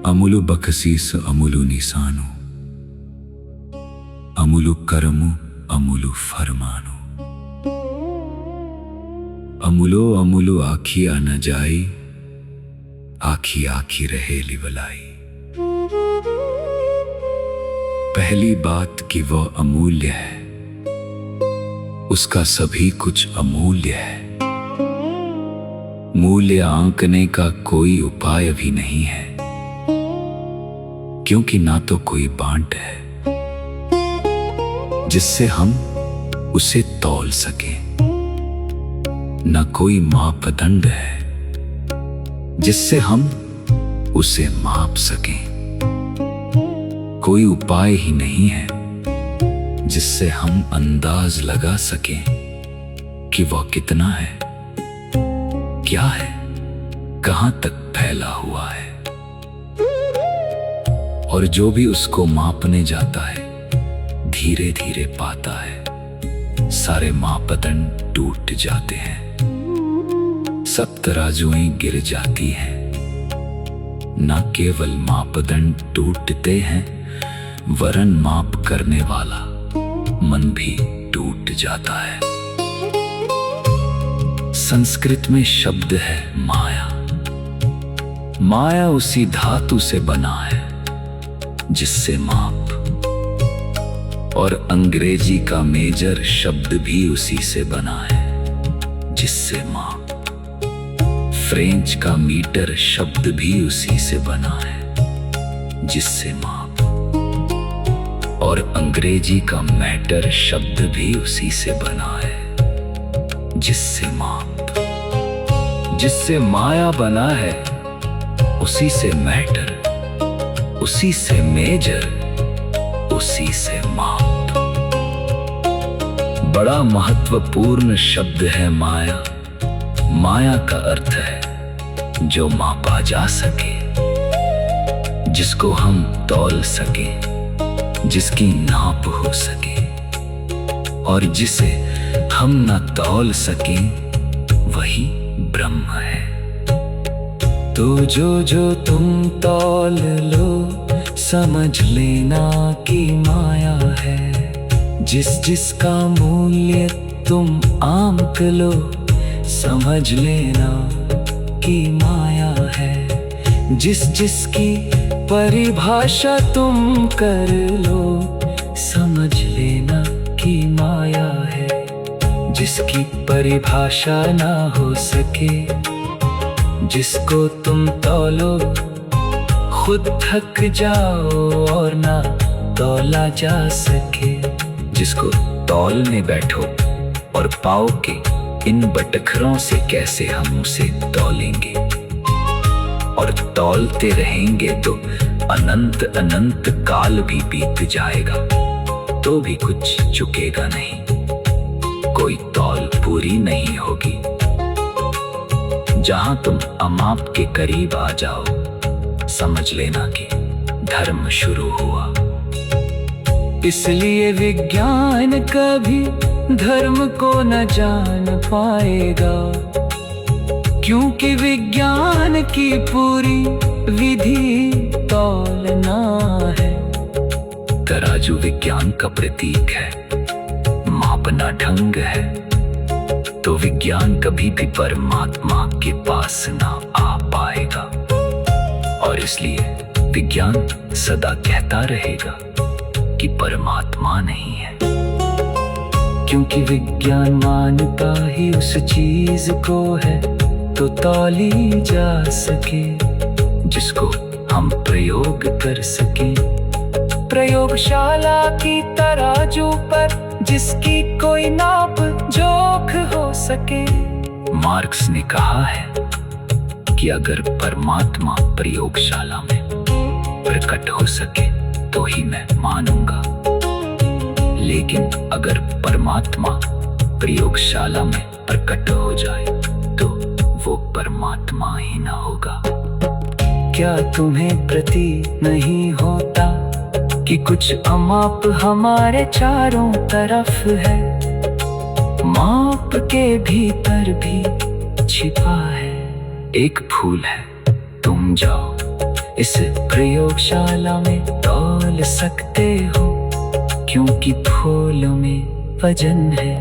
అములు బకసీస్ అములు నిసాను అములు కరము అములు ఫర్మాను अमुलो अमुलो आखिया न जाई आखी आखी रहे लिवलाई। पहली बात कि वो अमूल्य है, उसका सभी कुछ अमूल्य है। मूल्य आंकने का कोई उपाय भी नहीं है, क्योंकि ना तो कोई बांट है जिससे हम उसे तौल सकें, न कोई मापदंड है जिससे हम उसे माप सकें। कोई उपाय ही नहीं है जिससे हम अंदाज लगा सकें कि वह कितना है, क्या है, कहां तक फैला हुआ है। और जो भी उसको मापने जाता है धीरे धीरे पाता है सारे मापदंड टूट जाते हैं, सब तराजुएं गिर जाती हैं। न केवल मापदंड टूटते हैं वरन माप करने वाला मन भी टूट जाता है। संस्कृत में शब्द है माया। माया उसी धातु से बना है जिससे माप, और अंग्रेजी का मेजर शब्द भी उसी से बना है जिससे माप। फ्रेंच का मीटर शब्द भी उसी से बना है जिससे माप, और अंग्रेजी का मैटर शब्द भी उसी से बना है जिससे माप। जिससे माया बना है उसी से मैटर, उसी से मेजर, उसी से माप। बड़ा महत्वपूर्ण शब्द है माया। माया का अर्थ है जो मापा जा सके, जिसको हम तौल सके, जिसकी नाप हो सके, और जिसे हम न तौल सके वही ब्रह्म है। तो जो तुम तौल लो समझ लेना कि माया है। जिसका मूल्य तुम आंक लो समझ लेना कि माया है। जिसकी परिभाषा तुम कर लो समझ लेना कि माया है। जिसकी परिभाषा ना हो सके, जिसको तुम तौलो खुद थक जाओ और ना तौला जा सके। जिसको तौलने बैठो और पाओ कि इन बटखरों से कैसे हम उसे तौलेंगे, और तौलते रहेंगे तो अनंत अनंत काल भी बीत जाएगा तो भी कुछ चुकेगा नहीं, कोई तौल पूरी नहीं होगी। जहां तुम अमाप के करीब आ जाओ समझ लेना कि धर्म शुरू हुआ। इसलिए विज्ञान कभी धर्म को न जान पाएगा, क्योंकि विज्ञान की पूरी विधि तौलना है। तराजू विज्ञान का प्रतीक है, मापना ढंग है। तो विज्ञान कभी भी परमात्मा के पास ना आ पाएगा, और इसलिए विज्ञान सदा कहता रहेगा कि परमात्मा नहीं है, क्योंकि विज्ञान मानता ही उस चीज को है तो तौली जा सके, जिसको हम प्रयोग कर सके। प्रयोगशाला की तराजू पर जिसकी कोई नाप जोख हो सके। मार्क्स ने कहा है कि अगर परमात्मा प्रयोगशाला में प्रकट हो सके तो ही मैं मानूंगा, लेकिन अगर परमात्मा प्रयोगशाला में प्रकट हो जाए तो वो परमात्मा ही ना होगा। क्या तुम्हें प्रतीत नहीं होता कि कुछ अमाप हमारे चारों तरफ है? माप के भीतर भी छिपा है एक फूल है। तुम जाओ इस प्रयोगशाला में तौल सकते हो, क्योंकि फूलों में वजन है।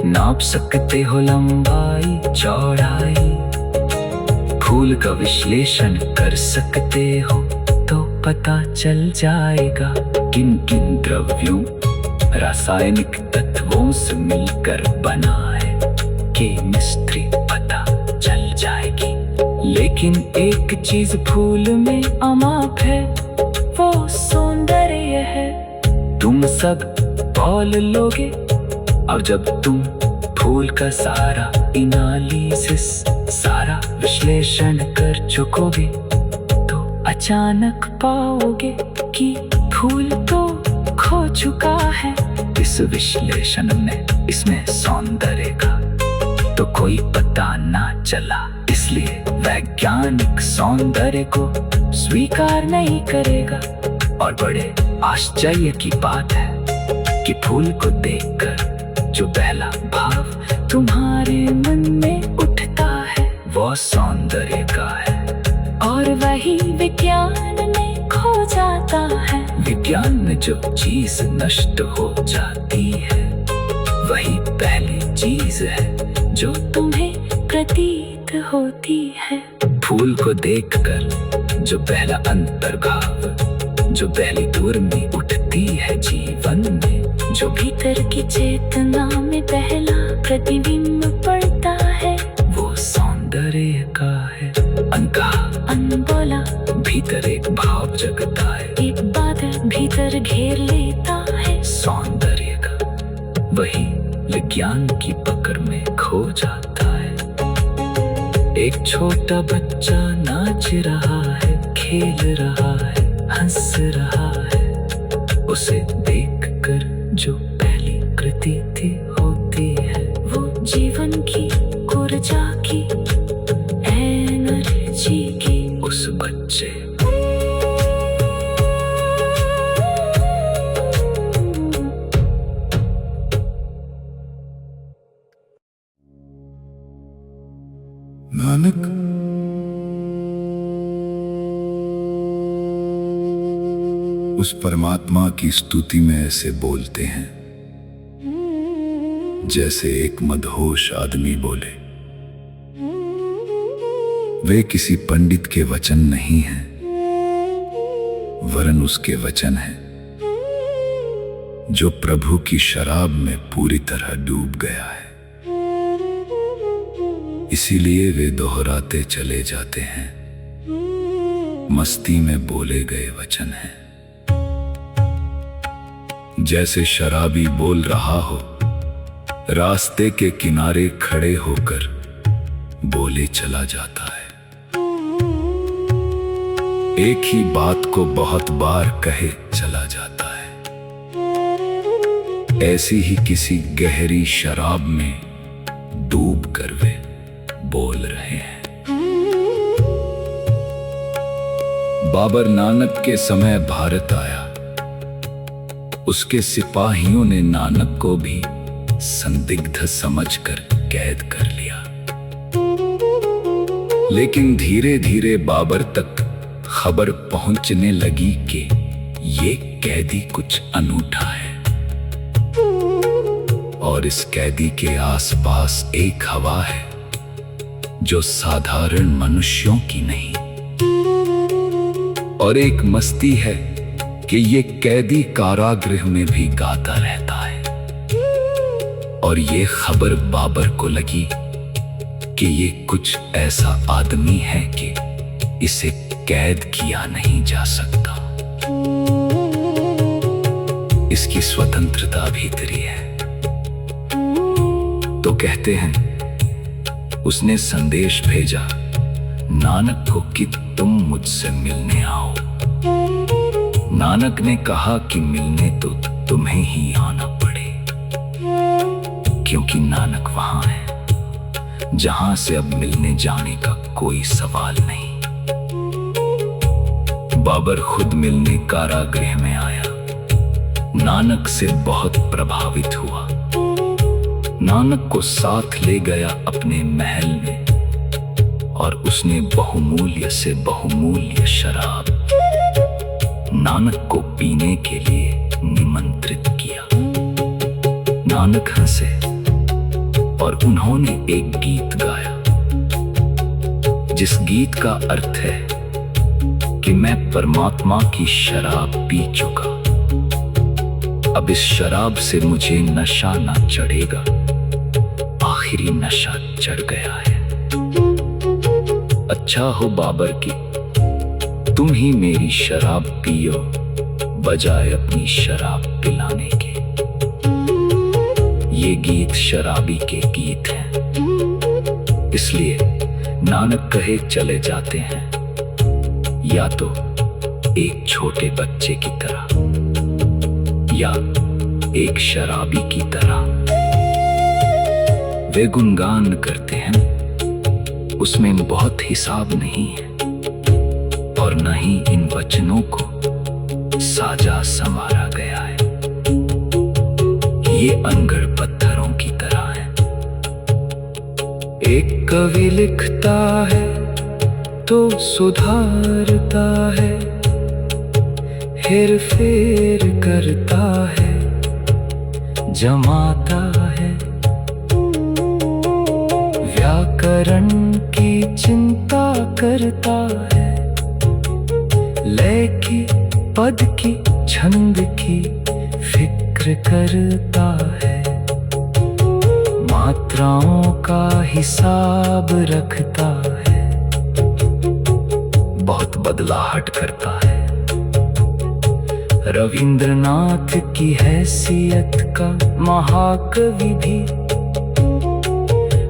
नाप सकते हो लंबाई चौड़ाई, फूल का विश्लेषण कर सकते हो, तो पता चल जाएगा किन किन द्रव्यों रासायनिक तत्वों से मिलकर बना है। केमिस्ट्री पता चल जाएगी। लेकिन एक चीज फूल में अमाप है, वो सौंदर्य है। तुम सब तौल लोगे और जब तुम फूल का सारा एनालिसिस, सारा विश्लेषण कर चुकोगे, तो अचानक पाओगे कि फूल तो खो चुका है। इस विश्लेषण में इसमें सौंदर्य का तो कोई पता ना चला, इसलिए वैज्ञानिक सौंदर्य को स्वीकार नहीं करेगा। और बड़े आश्चर्य की बात है कि फूल को देखकर जो पहला भाव तुम्हारे मन में उठता है, वो सौंदर्य का है। और वही विज्ञान में खो जाता है। विज्ञान में जो चीज नष्ट हो जाती है, वही पहली चीज है जो तुम्हें प्रतीत होती है। फूल को देखकर जो पहला अंतर्भाव, जो पहली दूर में उठती है जीवन में, जो भीतर की चेतना में पहला प्रतिबिंब पड़ता है, वो सौंदर्य का है। अनबोला भीतर एक भाव जगता है, एक बादल भीतर घेर लेता है। सौंदर्य का वही विज्ञान की पकड़ में खो जाता है। एक छोटा बच्चा नाच रहा है, खेल रहा है, हंस रहा है। उसे देखकर जो पहली कृति होती है, वो जीवन की ऊर्जा की, एनर्जी की। उस बच्चे नानक उस परमात्मा की स्तुति में ऐसे बोलते हैं जैसे एक मदहोश आदमी बोले। वे किसी पंडित के वचन नहीं हैं, वरन उसके वचन हैं जो प्रभु की शराब में पूरी तरह डूब गया है। इसीलिए वे दोहराते चले जाते हैं। मस्ती में बोले गए वचन हैं। जैसे शराबी बोल रहा हो, रास्ते के किनारे खड़े होकर बोले चला जाता है। एक ही बात को बहुत बार कहे चला जाता है। ऐसी ही किसी गहरी शराब में डूब कर वे बोल रहे हैं। बाबर नानक के समय भारत आया। उसके सिपाहियों ने नानक को भी संदिग्ध समझकर कैद कर लिया। लेकिन धीरे धीरे बाबर तक खबर पहुंचने लगी कि ये कैदी कुछ अनूठा है, और इस कैदी के आसपास एक हवा है जो साधारण मनुष्यों की नहीं, और एक मस्ती है कि ये कैदी कारागृह में भी गाता रहता है। और ये खबर बाबर को लगी कि ये कुछ ऐसा आदमी है कि इसे कैद किया नहीं जा सकता। इसकी स्वतंत्रता भीतरी है। तो कहते हैं उसने संदेश भेजा नानक को कि तुम मुझसे मिलने आओ। नानक ने कहा कि मिलने तो तुम्हें ही आना पड़े, क्योंकि नानक वहां है जहां से अब मिलने जाने का कोई सवाल नहीं। बाबर खुद मिलने कारागृह में आया। नानक से बहुत प्रभावित हुआ। नानक को साथ ले गया अपने महल में और उसने बहुमूल्य से बहुमूल्य शराब नानक को पीने के लिए निमंत्रित किया। नानक हंसे और उन्होंने एक गीत गाया, जिस गीत का अर्थ है कि मैं परमात्मा की शराब पी चुका, अब इस शराब से मुझे नशा ना चढ़ेगा। आखिरी नशा चढ़ गया है। अच्छा हो बाबर की, तुम ही मेरी शराब पियो बजाय अपनी शराब पिलाने के। ये गीत शराबी के गीत हैं, इसलिए नानक कहे चले जाते हैं या तो एक छोटे बच्चे की तरह या एक शराबी की तरह। वे गुणगान करते हैं, उसमें बहुत हिसाब नहीं है और न ही इन वचनों को साजा संवारा गया है। ये अनगढ़ पत्थरों की तरह है। एक कवि लिखता है तो सुधारता है, हेर फेर करता है, जमाता है, व्याकरण की चिंता करता है, लय की, पद की, छंद की फिक्र करता है, मात्राओं का हिसाब रखता है, बहुत बदलाहट करता है। रविंद्रनाथ की हैसियत का महाकवि भी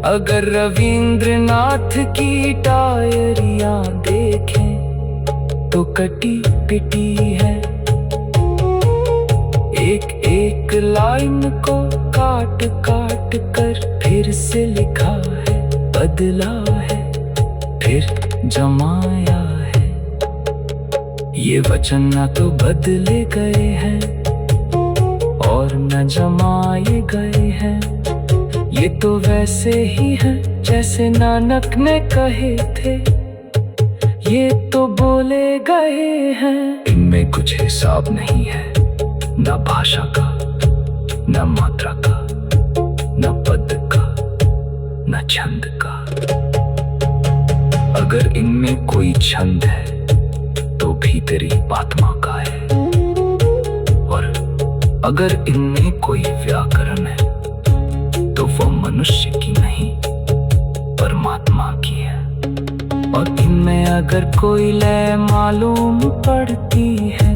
अगर रविंद्रनाथ की डायरियां देखें तो कटी पिटी है। एक एक लाइन को काट काट कर फिर से लिखा है, बदला है, फिर जमाया है। ये वचन न तो बदले गए हैं और न जमाए गए हैं, ये तो वैसे ही हैं जैसे नानक ने कहे थे, ये तो बोले गए हैं। इनमें कुछ हिसाब नहीं है, न भाषा का, न मात्रा का, न पद का, न छंद का। अगर इनमें कोई छंद है तो भीतरी आत्मा का है, और अगर इनमें कोई व्याकरण है तो वो मनुष्य की नहीं परमात्मा की है। और इनमें अगर कोई लय मालूम पड़ती है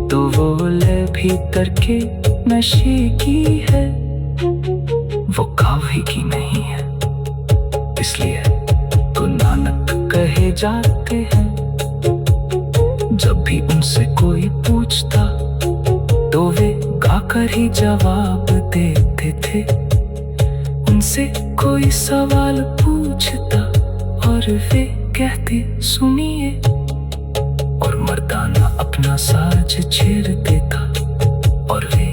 तो वो लय भीतर के नशे की है, वो काव्य की नहीं है। इसलिए तो नानक कहे जाते हैं, जब भी उनसे कोई पूछता तो वे गाकर ही जवाब देते थे। उनसे कोई सवाल पूछता और वे कहते सुनिए, और मर्दाना अपना साज छेड़ देता और वे